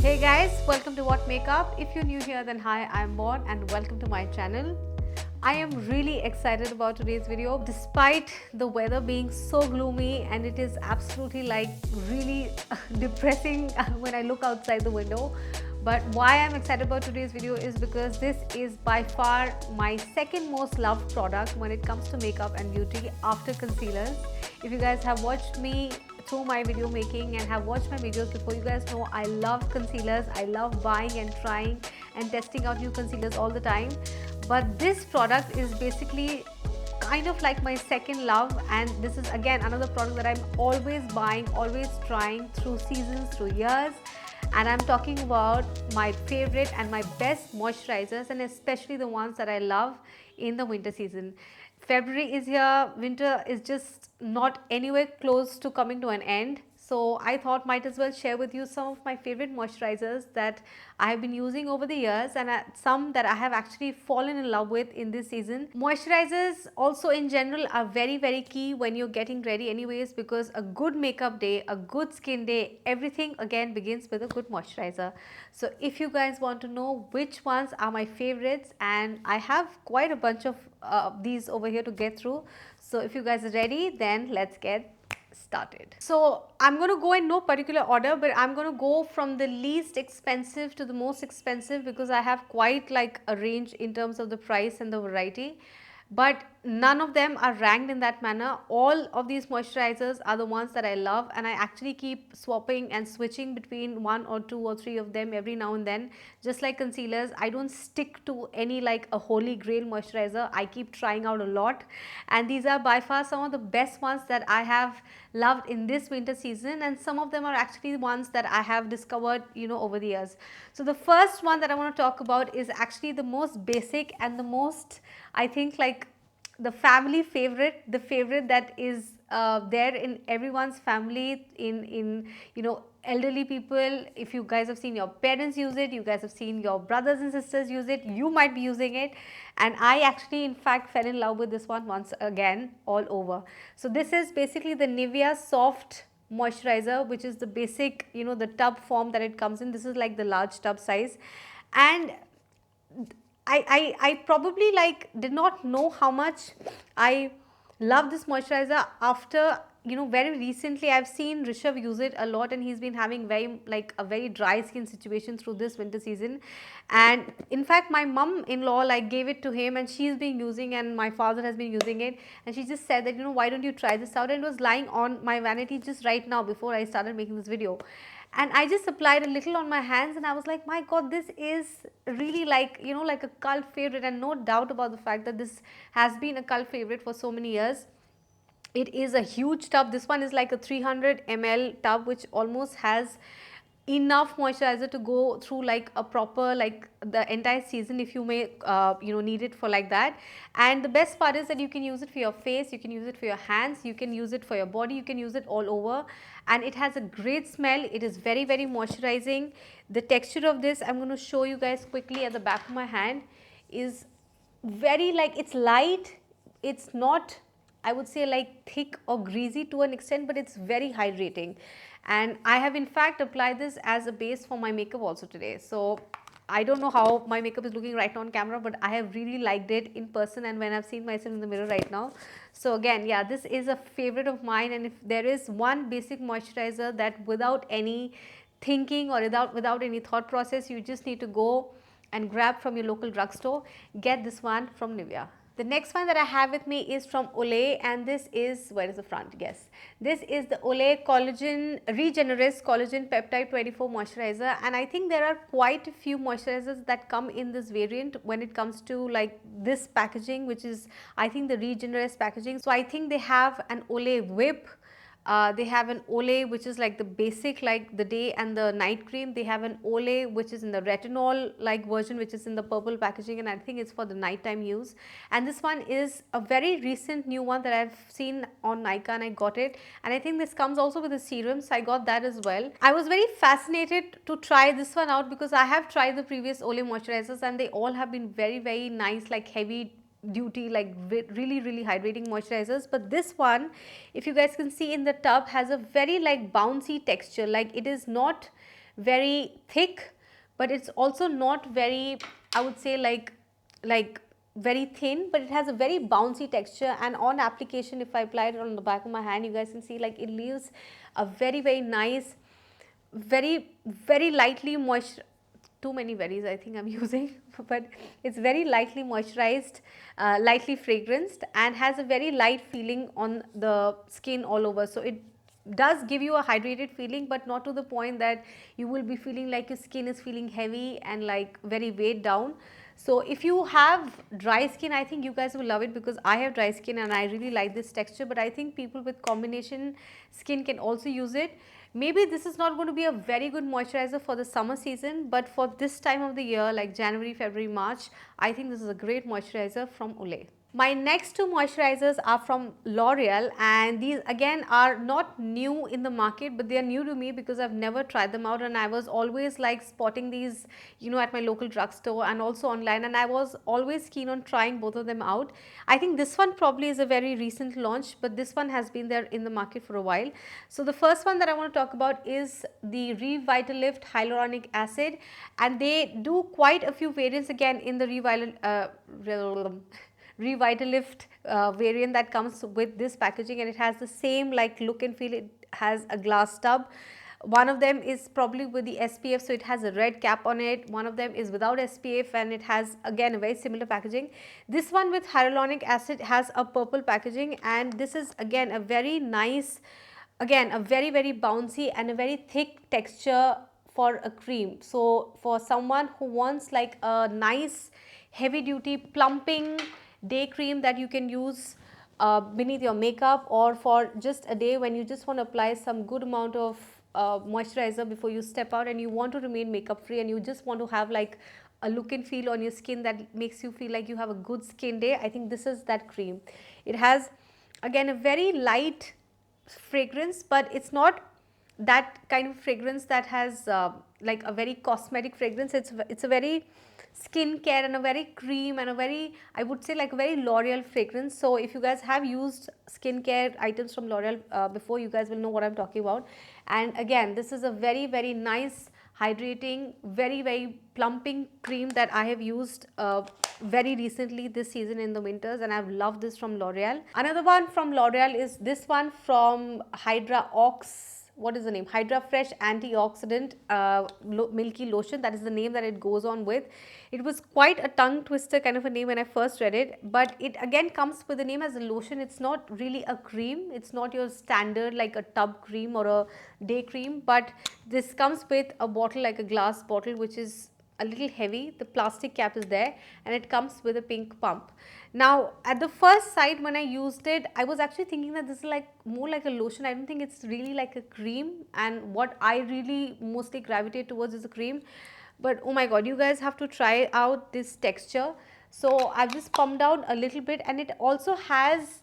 Hey guys, welcome to What Makeup. If you're new here, then hi, I'm Bon and welcome to my channel. I am really excited about today's video despite the weather being so gloomy, and it is absolutely like really depressing when I look outside the window. But why I'm excited about today's video is because this is by far my second most loved product when it comes to makeup and beauty after concealers. If you guys have watched me through my video making and have watched my videos before, you guys know I love concealers. I love buying and trying and testing out new concealers all the time. But this product is basically kind of like my second love, and this is again another product that I'm always buying, always trying through seasons, through years. And I'm talking about my favorite and my best moisturizers, and especially the ones that I love in the winter season. February is here, winter is just not anywhere close to coming to an end. So I thought might as well share with you some of my favorite moisturizers that I have been using over the years, and some that I have actually fallen in love with in this season. Moisturizers also in general are very key when you're getting ready anyways, because a good makeup day, a good skin day, everything again begins with a good moisturizer. So if you guys want to know which ones are my favorites, and I have quite a bunch of these over here to get through. So if you guys are ready, then let's get started. So I'm going to go in no particular order, but I'm going to go from the least expensive to the most expensive because I have quite like a range in terms of the price and the variety. But none of them are ranked in that manner. All of these moisturizers are the ones that I love, and I actually keep swapping and switching between one or two or three of them every now and then. Just like concealers, I don't stick to any like a holy grail moisturizer. I keep trying out a lot, and these are by far some of the best ones that I have loved in this winter season, and some of them are actually the ones that I have discovered, over the years. So the first one that I want to talk about is actually the most basic and the most, I think, like the family favorite, the favorite that is there in everyone's family, in elderly people. If you guys have seen your parents use it, you guys have seen your brothers and sisters use it, you might be using it, and I actually in fact fell in love with this one once again all over. So this is basically the Nivea soft moisturizer, which is the basic, the tub form that it comes in. This is like the large tub size, and I probably like did not know how much I love this moisturizer after, very recently I've seen Rishabh use it a lot, and he's been having a very dry skin situation through this winter season. And in fact my mum-in-law like gave it to him, and she's been using, and my father has been using it, and she just said that, why don't you try this out, and it was lying on my vanity just right now before I started making this video. And I just applied a little on my hands, and I was like, my god, this is really like, like a cult favorite. And no doubt about the fact that this has been a cult favorite for so many years. It is a huge tub. This one is like a 300 ml tub, which almost has enough moisturizer to go through like a proper, like the entire season, if you may need it for like that. And the best part is that you can use it for your face, you can use it for your hands, you can use it for your body, you can use it all over, and it has a great smell. It is very moisturizing. The texture of this, I'm going to show you guys quickly at the back of my hand, is very like, it's light, it's not, I would say, like thick or greasy to an extent, but it's very hydrating. And I have in fact applied this as a base for my makeup also today. So I don't know how my makeup is looking right now on camera, but I have really liked it in person and when I've seen myself in the mirror right now. So again, yeah, this is a favorite of mine. And if there is one basic moisturizer that without any thinking or without any thought process, you just need to go and grab from your local drugstore, get this one from Nivea. The next one that I have with me is from Olay, and this is, where is the front? Yes, this is the Olay Collagen Regenerist Collagen Peptide 24 moisturizer, and I think there are quite a few moisturizers that come in this variant when it comes to like this packaging, which is I think the Regenerist packaging. So I think they have an Olay Whip. They have an Olay which is like the basic, like the day and the night cream. They have an Olay which is in the retinol like version, which is in the purple packaging, and I think it's for the nighttime use. And this one is a very recent new one that I've seen on Nykaa, and I got it. And I think this comes also with a serum, so I got that as well. I was very fascinated to try this one out because I have tried the previous Olay moisturizers and they all have been very nice, like heavy duty, like really hydrating moisturizers. But this one, if you guys can see in the tub, has a very like bouncy texture. Like it is not very thick, but it's also not very, I would say, like very thin, but it has a very bouncy texture, and on application, if I apply it on the back of my hand, you guys can see like it leaves a very, very nice, very lightly moist, too many berries I think I'm using, but it's very lightly moisturized, lightly fragranced, and has a very light feeling on the skin all over. So it does give you a hydrated feeling, but not to the point that you will be feeling like your skin is feeling heavy and like very weighed down. So if you have dry skin, I think you guys will love it, because I have dry skin and I really like this texture, but I think people with combination skin can also use it. Maybe this is not going to be a very good moisturizer for the summer season, but for this time of the year like January, February, March, I think this is a great moisturizer from Olay. My next two moisturizers are from L'Oreal, and these again are not new in the market, but they are new to me because I've never tried them out, and I was always like spotting these, you know, at my local drugstore and also online, and I was always keen on trying both of them out. I think this one probably is a very recent launch, but this one has been there in the market for a while. So the first one that I want to talk about is the Revitalist Hyaluronic Acid, and they do quite a few variants again in the Revitalist variant that comes with this packaging, and it has the same like look and feel. It has a glass tub. One of them is probably with the SPF, so it has a red cap on it. One of them is without SPF, and it has again a very similar packaging. This one with hyaluronic acid has a purple packaging, and this is again a very nice, again a very, very bouncy and a very thick texture for a cream. So for someone who wants like a nice heavy duty plumping day cream that you can use beneath your makeup, or for just a day when you just want to apply some good amount of moisturizer before you step out and you want to remain makeup free, and you just want to have like a look and feel on your skin that makes you feel like you have a good skin day, I think this is that cream. It has again a very light fragrance, but it's not that kind of fragrance that has like a very cosmetic fragrance. It's a very skincare and a very cream and a very, I would say, like a very L'Oreal fragrance. So if you guys have used skincare items from L'Oreal before, you guys will know what I'm talking about. And again, this is a very, very nice hydrating, very, very plumping cream that I have used very recently this season in the winters, and I've loved this from L'Oreal. Another one from L'Oreal is this one from Hydra Ox, what is the name? Hydra Fresh Antioxidant Milky Lotion. That is the name that it goes on with. It was quite a tongue twister kind of a name when I first read it, but it again comes with the name as a lotion. It's not really a cream. It's not your standard like a tub cream or a day cream, but this comes with a bottle, like a glass bottle, which is a little heavy. The plastic cap is there, and it comes with a pink pump. Now at the first sight when I used it, I was actually thinking that this is like more like a lotion. I don't think it's really like a cream, and what I really mostly gravitate towards is a cream. But oh my god, you guys have to try out this texture. So I've just pumped out a little bit, and it also has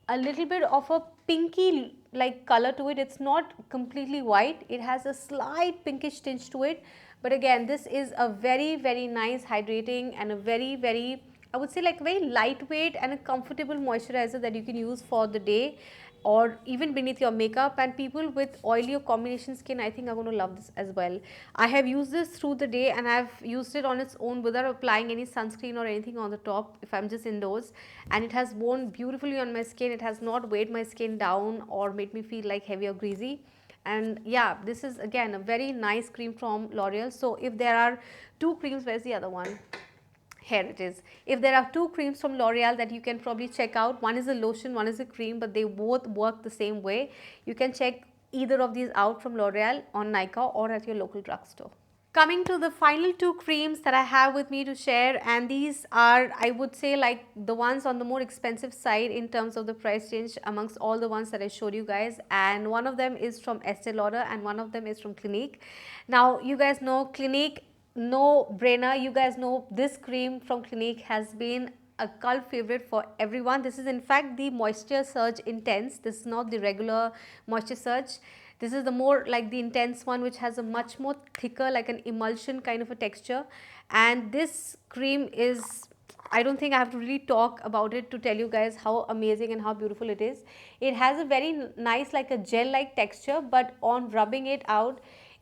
a little bit of a pinky like color to it. It's not completely white, it has a slight pinkish tinge to it. But again, this is a very, very nice hydrating and a very, very, I would say, like very lightweight and a comfortable moisturizer that you can use for the day or even beneath your makeup. And people with oily or combination skin, I think are going to love this as well. I have used this through the day, and I've used it on its own without applying any sunscreen or anything on the top if I'm just indoors, and it has worn beautifully on my skin. It has not weighed my skin down or made me feel like heavy or greasy. And yeah, this is again a very nice cream from L'Oreal. So if there are two creams, where's the other one? Here it is. If there are two creams from L'Oreal that you can probably check out, one is a lotion, one is a cream, but they both work the same way. You can check either of these out from L'Oreal on Nykaa or at your local drugstore. Coming to the final two creams that I have with me to share, and these are, I would say, like the ones on the more expensive side in terms of the price range amongst all the ones that I showed you guys. And one of them is from Estee Lauder and one of them is from Clinique. Now you guys know Clinique, no brainer. You guys know this cream from Clinique has been a cult favorite for everyone. This is in fact the Moisture Surge Intense. This is not the regular Moisture Surge. This is the more like the intense one, which has a much more thicker, like an emulsion kind of a texture. And this cream is, I don't think I have to really talk about it to tell you guys how amazing and how beautiful it is. It has a very nice like a gel like texture, but on rubbing it out,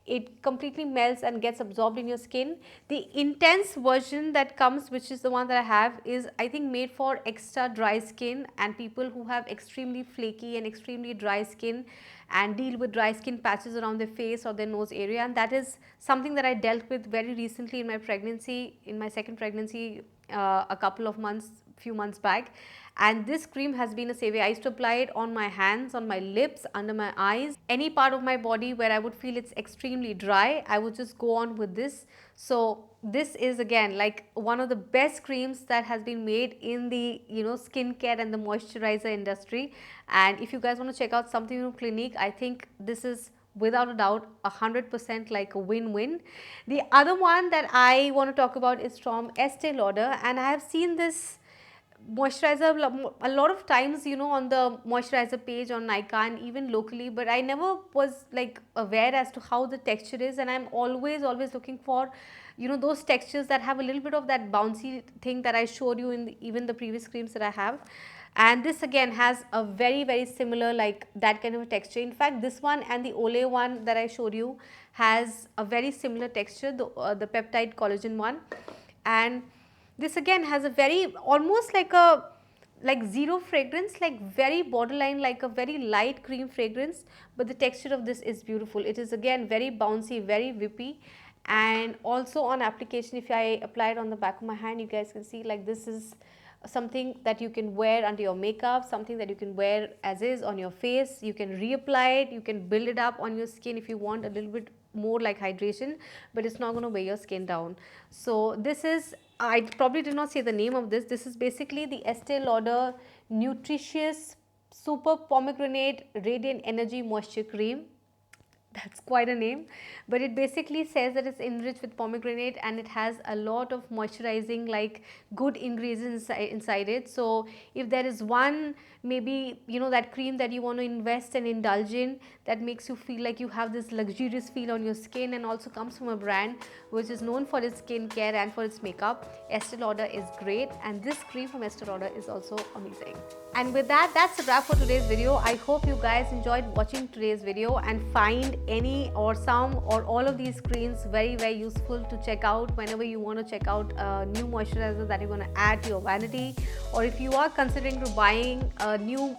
it completely melts and gets absorbed in your skin. The intense version that comes, which is the one that I have, is I think made for extra dry skin and people who have extremely flaky and extremely dry skin and deal with dry skin patches around their face or their nose area. And that is something that I dealt with very recently in my pregnancy, in my second pregnancy, a couple of months, few months back. And this cream has been a savior. I used to apply it on my hands, on my lips, under my eyes, any part of my body where I would feel it's extremely dry, I would just go on with this. So this is again like one of the best creams that has been made in the skincare and the moisturizer industry. And if you guys want to check out something from Clinique, I think this is without a doubt 100% like a win-win. The other one that I want to talk about is from Estee Lauder, and I have seen this moisturizer a lot of times, on the moisturizer page on Nykaa and even locally, but I never was like aware as to how the texture is. And I'm always looking for those textures that have a little bit of that bouncy thing that I showed you in even the previous creams that I have. And this again has a very similar like that kind of a texture. In fact, this one and the Olay one that I showed you has a very similar texture, the peptide collagen one. And this again has a very almost like a zero fragrance, like very borderline like a very light cream fragrance, but the texture of this is beautiful. It is again very bouncy, very whippy, and also on application, if I apply it on the back of my hand, you guys can see like this is something that you can wear under your makeup, something that you can wear as is on your face. You can reapply it, you can build it up on your skin if you want a little bit more like hydration, but it's not going to weigh your skin down. So this is, I probably did not say the name of this. This is basically the Estee Lauder Nutritious Super Pomegranate Radiant Energy Moisture Cream. That's quite a name, but it basically says that it's enriched with pomegranate and it has a lot of moisturizing like good ingredients inside it. So if there is one maybe that cream that you want to invest and indulge in that makes you feel like you have this luxurious feel on your skin and also comes from a brand which is known for its skincare and for its makeup, Estee Lauder is great, and this cream from Estee Lauder is also amazing. And with that, that's a wrap for today's video. I hope you guys enjoyed watching today's video and find any or some or all of these creams very useful to check out whenever you want to check out a new moisturizer that you're going to add to your vanity, or if you are considering to buying a new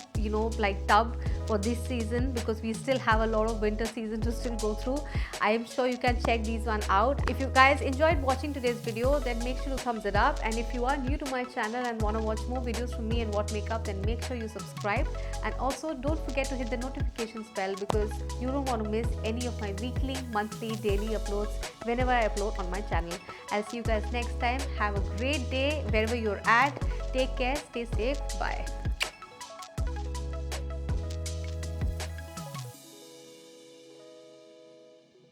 like tub for this season, because we still have a lot of winter season to still go through. I am sure you can check these one out. If you guys enjoyed watching today's video, then make sure to thumbs it up, and if you are new to my channel and want to watch more videos from me and What Makeup, then make sure you subscribe, and also don't forget to hit the notifications bell because you don't want to miss any of my weekly, monthly, daily uploads whenever I upload on my channel. I'll see you guys next time. Have a great day wherever you're at. Take care, stay safe, bye.